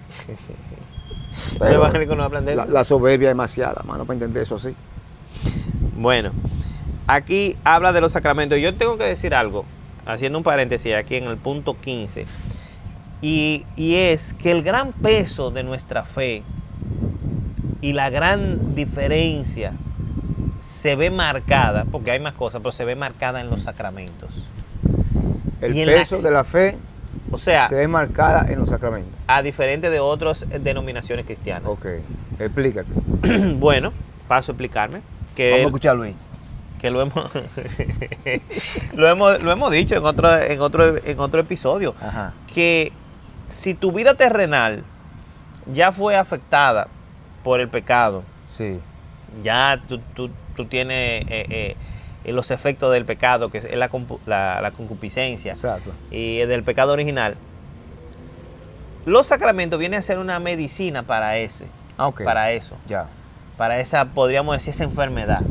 Los evangélicos no hablan de eso. La soberbia es demasiada, mano, para entender eso así. Bueno, aquí habla de los sacramentos. Yo tengo que decir algo, haciendo un paréntesis aquí en el punto 15. Y es que el gran peso de nuestra fe y la gran diferencia se ve marcada, porque hay más cosas, pero se ve marcada en los sacramentos. El peso de la fe, o sea, se ve marcada en los sacramentos. A diferente de otras denominaciones cristianas. Ok, explícate. Bueno, paso a explicarme. Vamos a escuchar, Luis. Que lo hemos lo hemos dicho en otro episodio. Ajá. Que si tu vida terrenal ya fue afectada por el pecado, sí, ya tú tienes los efectos del pecado, que es la concupiscencia. Exacto. Y del pecado original, los sacramentos vienen a ser una medicina para okay. Para eso. Ya. Para esa, podríamos decir, esa enfermedad.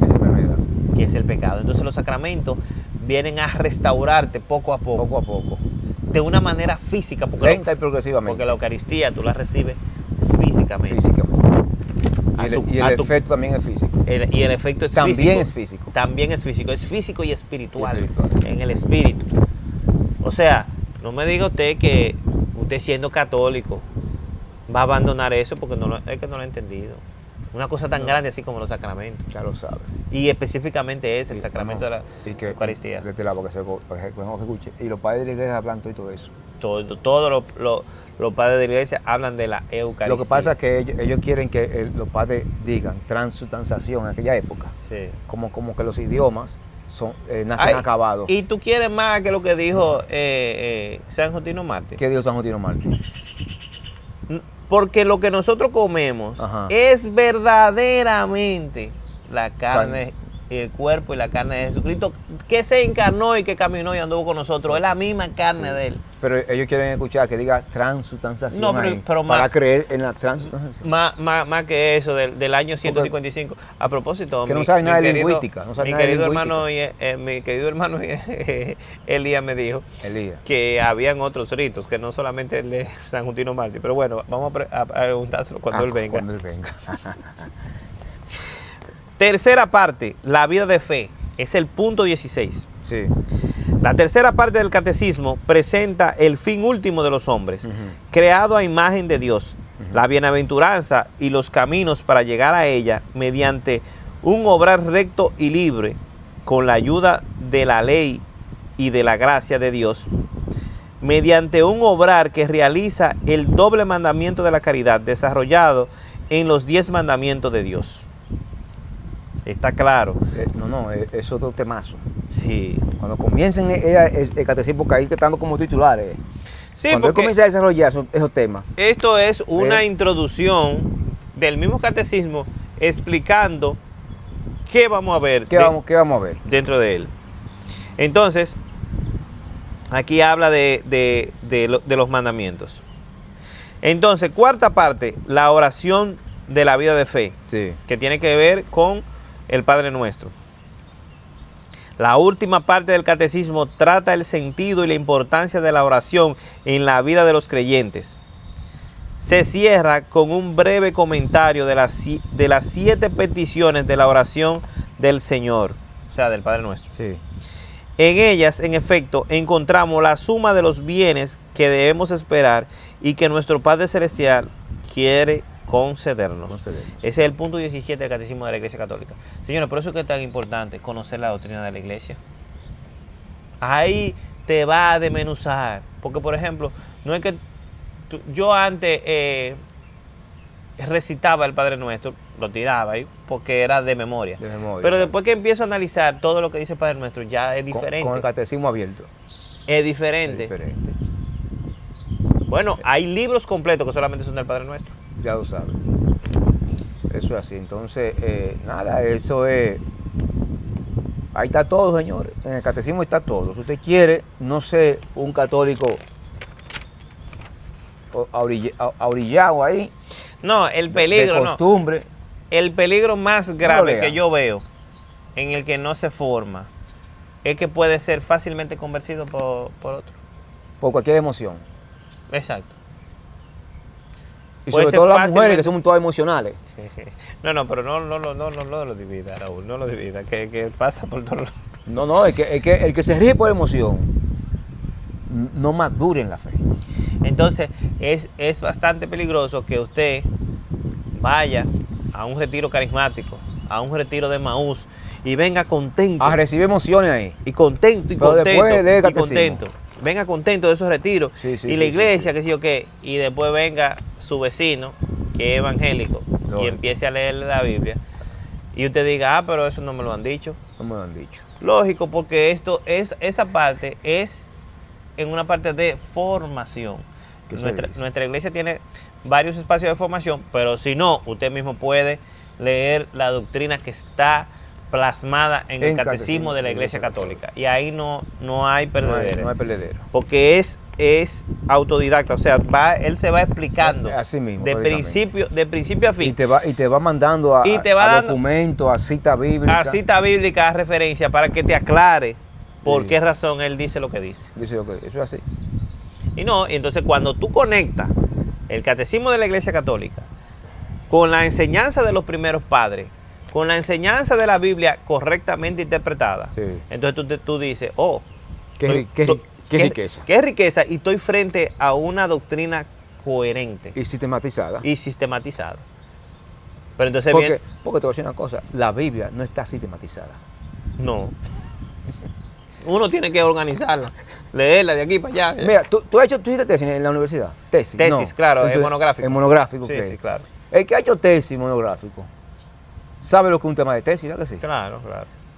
Que es el pecado. Entonces los sacramentos vienen a restaurarte poco a poco. Poco a poco. De una manera física. Lenta y progresivamente. Porque la Eucaristía tú la recibes físicamente. Y el efecto también es físico. Y el efecto es también físico. es físico. También es físico. Es físico y espiritual. En el espíritu. O sea, no me diga usted que usted siendo católico va a abandonar eso porque es que no lo ha entendido. Una cosa tan grande así como los sacramentos. Ya lo sabe. Y específicamente es el sacramento de la Eucaristía. De este lado, porque se escuche. Y los padres de la iglesia hablan todo y todo eso. Todos los padres de la iglesia hablan de la Eucaristía. Lo que pasa es que ellos quieren que los padres digan transubstanciación en aquella época. Sí. Como que los idiomas nacen acabados. Y tú quieres más que lo que dijo San Justino Mártir. ¿Qué dijo San Justino Mártir? Porque lo que nosotros comemos es verdaderamente la carne, el cuerpo y la carne de Jesucristo, que se encarnó y que caminó y anduvo con nosotros. Es la misma carne de Él. Pero ellos quieren escuchar que diga transubstanciación pero para creer en la transubstanciación. Más que eso, del año 155. A propósito, que no sabe nada de lingüística. Mi querido hermano Elías me dijo que habían otros ritos, que no solamente el de San Justino Mártir. Pero bueno, vamos a preguntárselo cuando él venga. Tercera parte, la vida de fe. Es el punto 16. Sí. La tercera parte del catecismo presenta el fin último de los hombres, creado a imagen de Dios, la bienaventuranza y los caminos para llegar a ella mediante un obrar recto y libre, con la ayuda de la ley y de la gracia de Dios, mediante un obrar que realiza el doble mandamiento de la caridad desarrollado en los 10 mandamientos de Dios. Está claro. Es otro temazo. Sí. Cuando comiencen el catecismo, porque ahí que estando como titulares. Sí, cuando él comienza a desarrollar esos temas. Esto es una introducción del mismo catecismo explicando qué vamos a ver. ¿Qué vamos a ver? Dentro de él. Entonces, aquí habla de los mandamientos. Entonces, cuarta parte, la oración de la vida de fe. Sí. Que tiene que ver con el Padre Nuestro. La última parte del catecismo trata el sentido y la importancia de la oración en la vida de los creyentes. Se cierra con un breve comentario de las 7 peticiones de la oración del Señor, o sea, del Padre Nuestro. Sí. En ellas, en efecto, encontramos la suma de los bienes que debemos esperar y que nuestro Padre Celestial quiere concedernos. Ese es el punto 17 del Catecismo de la Iglesia Católica. Señores, por eso es que es tan importante conocer la doctrina de la Iglesia. Ahí te va a desmenuzar. Porque, por ejemplo, no es que yo antes recitaba el Padre Nuestro, lo tiraba ahí porque era de memoria. Pero después que empiezo a analizar todo lo que dice el Padre Nuestro, ya es diferente. Con el catecismo abierto. Es diferente. Bueno, hay libros completos que solamente son del Padre Nuestro. Ya lo sabes. Eso es así. Entonces, nada, eso es. Ahí está todo, señores. En el catecismo está todo. Si usted quiere no ser un católico orillado ahí. No, el peligro. De costumbre. No. El peligro más grave que yo veo en el que no se forma es que puede ser fácilmente convencido por otro. Por cualquier emoción. Exacto. Y sobre todo las mujeres que somos todas emocionales. No, pero no lo divida, Raúl, no lo divida, que pasa por todos los... No, el que se ríe por emoción no madura en la fe. Entonces, es bastante peligroso que usted vaya a un retiro carismático, a un retiro de Maús, y venga contento. A recibir emociones ahí. Y contento, y Pero contento, después de y catecismo. contento. Venga contento de esos retiros. Sí, sí, y la sí, iglesia, sí. qué sé yo qué, y después venga su vecino, que es evangélico, Lógico. y empiece a leerle la Biblia. Y usted diga, pero eso no me lo han dicho. No me lo han dicho. Lógico, porque esa parte es en una parte de formación. Nuestra iglesia tiene varios espacios de formación, pero si no, usted mismo puede leer la doctrina que está plasmada en el catecismo de la Iglesia Católica. Y ahí no hay perdedero. No hay perdedero. Porque es autodidacta, o sea, él se va explicando Así mismo, de principio a fin. Y te va mandando a dando documentos, a cita bíblica. a cita bíblica, a referencia, para que te aclare por qué razón él dice lo que dice. Dice lo que eso es así. Y entonces cuando tú conectas el catecismo de la Iglesia Católica con la enseñanza de los primeros padres, con la enseñanza de la Biblia correctamente interpretada, Sí. entonces tú dices, Qué riqueza. Qué riqueza, y estoy frente a una doctrina coherente Y sistematizada. y sistematizada. Pero entonces Porque bien, te voy a decir una cosa, la Biblia no está sistematizada. no. Uno tiene que organizarla, leerla de aquí para allá. Mira, tú hiciste tesis en la universidad. Tesis, Claro, Entonces, es monográfico. Es monográfico, Sí, ok. sí, claro. El que ha hecho tesis monográfico sabe lo que es un tema de tesis, ¿verdad que sí? Claro.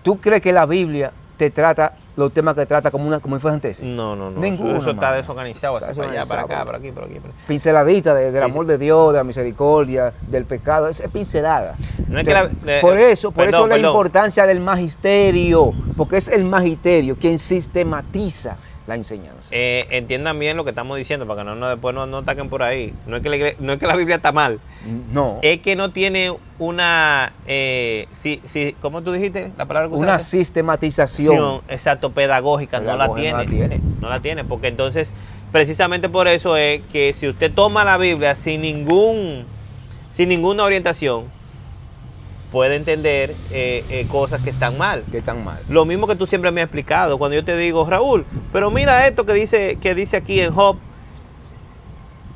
¿Tú crees que la Biblia te trata los temas que trata como si fueran tesis? No. Ninguno, Eso está mano. desorganizado, así Está para allá, para acá, desorganizado. por aquí, por aquí. Pinceladita del Sí, amor de Dios, de la misericordia, del pecado, es pincelada. No es que Por eso perdón. la importancia del magisterio, porque es el magisterio quien sistematiza la enseñanza. Entiendan bien lo que estamos diciendo para que después no ataquen por ahí. No es que la Biblia está mal, No, es que no tiene una, ¿cómo tú dijiste la palabra que una usaste? sistematización. Exacto, pedagógica, no la tiene, porque entonces, precisamente por eso es que si usted toma la Biblia sin ninguna orientación, puede entender cosas que están mal. Que tan mal. Lo mismo que tú siempre me has explicado, cuando yo te digo, Raúl, pero mira esto que dice aquí en Job.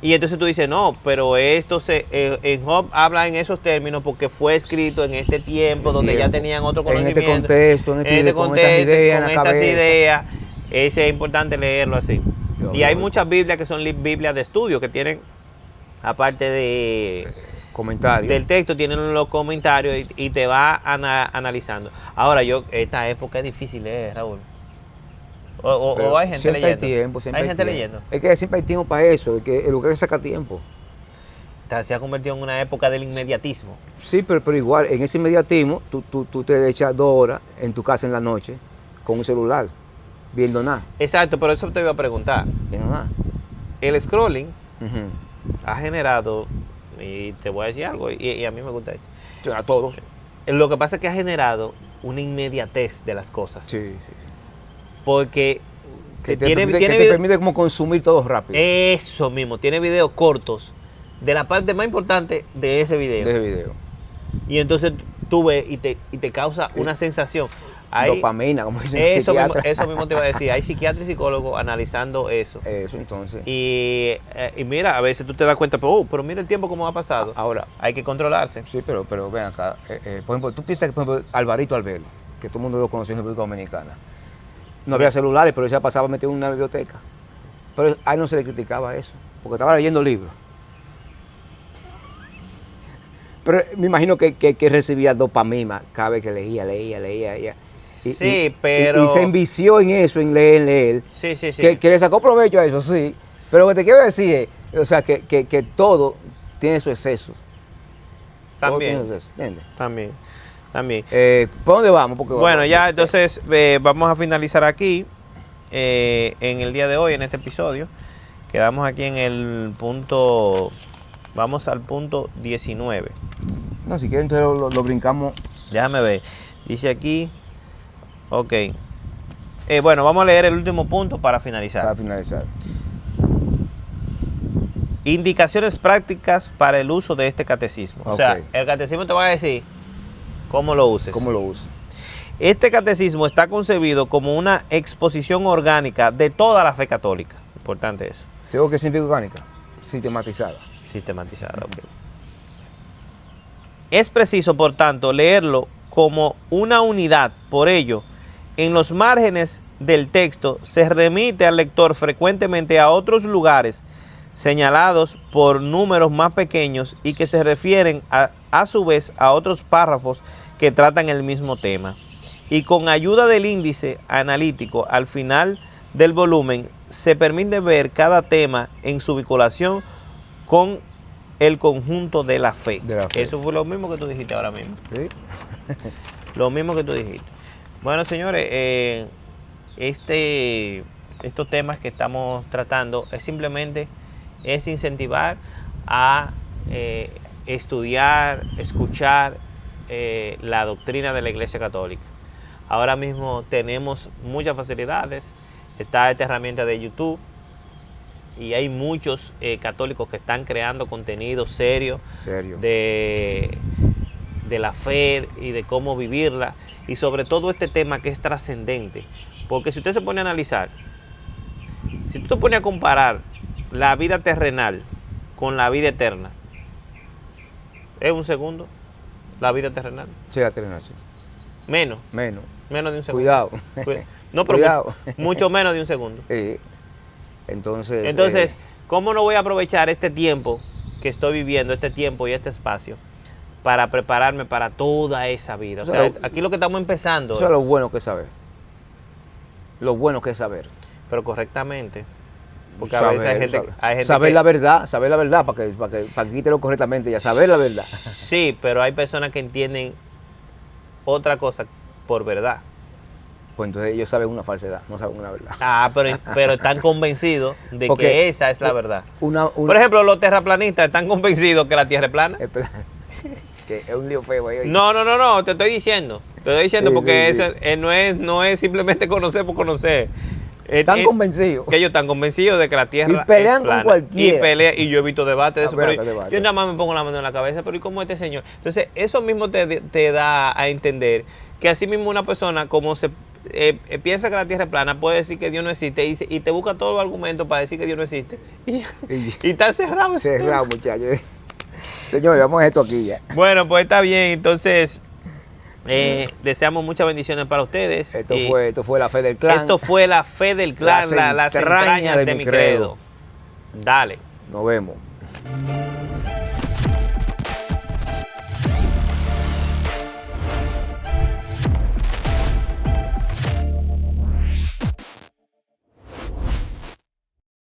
Y entonces tú dices, no, pero esto en Job habla en esos términos porque fue escrito en este tiempo donde ya tenían otro conocimiento. En este contexto, con estas ideas en la estas cabeza. ideas. Es importante leerlo así. Y hay Lógico. muchas Biblias que son Biblias de estudio, que tienen, aparte Comentarios. del texto, tienen los comentarios y te va analizando. Ahora, esta época es difícil leer, Raúl. O hay gente siempre leyendo. Hay tiempo, siempre hay gente tiempo. leyendo. Es que siempre hay tiempo para eso, el lugar que saca tiempo. Se ha convertido en una época del inmediatismo. Sí, pero igual, en ese inmediatismo, tú te echas 2 horas en tu casa en la noche con un celular, viendo nada. Exacto, pero eso te iba a preguntar. Viendo nada. El scrolling Ujú. ha generado, y te voy a decir algo, y a mí me gusta esto. A todos. Lo que pasa es que ha generado una inmediatez de las cosas. Sí. Porque Que te permite como consumir todo rápido. Eso mismo, tiene videos cortos de la parte más importante de ese video. De ese video. Y entonces tú ves y te causa una sensación. Dopamina, como dicen los psiquiatras. Eso mismo te iba a decir. Hay psiquiatras y psicólogos analizando eso. Eso, entonces. Y mira, a veces tú te das cuenta, pero mira el tiempo cómo ha pasado. Ahora, Hay que controlarse. sí, pero ven acá. Por ejemplo, tú piensas que, por ejemplo, Alvarito Albelo, que todo el mundo lo conoció en República Dominicana. No había celulares, pero él se pasaba metido en una biblioteca. Pero a él no se le criticaba eso, porque estaba leyendo libros. Pero me imagino que recibía dopamina cada vez que leía. Pero... Y se envició en eso, en leer. Sí. Que le sacó provecho a eso, sí. Pero lo que te quiero decir es, o sea, que todo tiene su exceso. Todo tiene También. su exceso, ¿entiendes? También. ¿Por dónde vamos? Porque Bueno, ya entonces vamos a finalizar aquí en el día de hoy, en este episodio. Quedamos aquí en el punto, vamos al punto 19. No, si quieren, entonces lo brincamos. Déjame ver. Dice aquí, ok. Bueno, vamos a leer el último punto para finalizar. Para finalizar. Indicaciones prácticas para el uso de este catecismo. O sea, Ok. el catecismo te va a decir cómo lo uses. ¿Cómo lo usa? Este catecismo está concebido como una exposición orgánica de toda la fe católica. Importante eso. Tengo que significa orgánica, sistematizada. Sistematizada, ok. Es preciso, por tanto, leerlo como una unidad. Por ello, en los márgenes del texto se remite al lector frecuentemente a otros lugares señalados por números más pequeños y que se refieren a su vez a otros párrafos que tratan el mismo tema. Y con ayuda del índice analítico al final del volumen se permite ver cada tema en su vinculación con el conjunto de la fe. Eso fue lo mismo que tú dijiste ahora mismo. ¿Sí? Lo mismo que tú dijiste. Bueno, señores, estos temas que estamos tratando es incentivar a estudiar, escuchar la doctrina de la Iglesia Católica. Ahora mismo tenemos muchas facilidades. Está esta herramienta de YouTube y hay muchos católicos que están creando contenido serio de la fe y de cómo vivirla, y sobre todo este tema que es trascendente, porque si usted se pone a analizar, si tú te pones a comparar la vida terrenal con la vida eterna, ¿es un segundo la vida terrenal? Sí, la terrenal, sí. Menos de un segundo. Cuidado. No, pero mucho menos de un segundo. Entonces, ¿cómo no voy a aprovechar este tiempo que estoy viviendo, este tiempo y este espacio, para prepararme para toda esa vida? O sea, aquí lo que estamos empezando. Eso es lo bueno que es saber. Lo bueno que es saber. Pero correctamente. Porque saber, a veces hay gente saber la verdad, para que quítelo correctamente, ya saber la verdad. Sí, pero hay personas que entienden otra cosa por verdad. Pues entonces ellos saben una falsedad, no saben una verdad. Pero están convencidos de que esa es la verdad. Por ejemplo, los terraplanistas están convencidos que la Tierra es plana. Que es un lío feo ahí. No, te estoy diciendo. Porque eso no es simplemente conocer por conocer. Están convencidos. Que ellos están convencidos de que la Tierra y pelean es plana. con cualquiera. Y yo he visto debates de eso. Debate. Yo nada más me pongo la mano en la cabeza, pero ¿y cómo este señor? Entonces, eso mismo te da a entender que así mismo una persona, como se piensa que la Tierra es plana, puede decir que Dios no existe y te busca todos los argumentos para decir que Dios no existe. Y está cerrado. Cerrado, muchachos. Señores, vamos a esto aquí ya. Bueno, pues está bien. Entonces, deseamos muchas bendiciones para ustedes. Esto fue la fe del clan. Esto fue la fe del clan, las entrañas de mi credo. Dale. Nos vemos.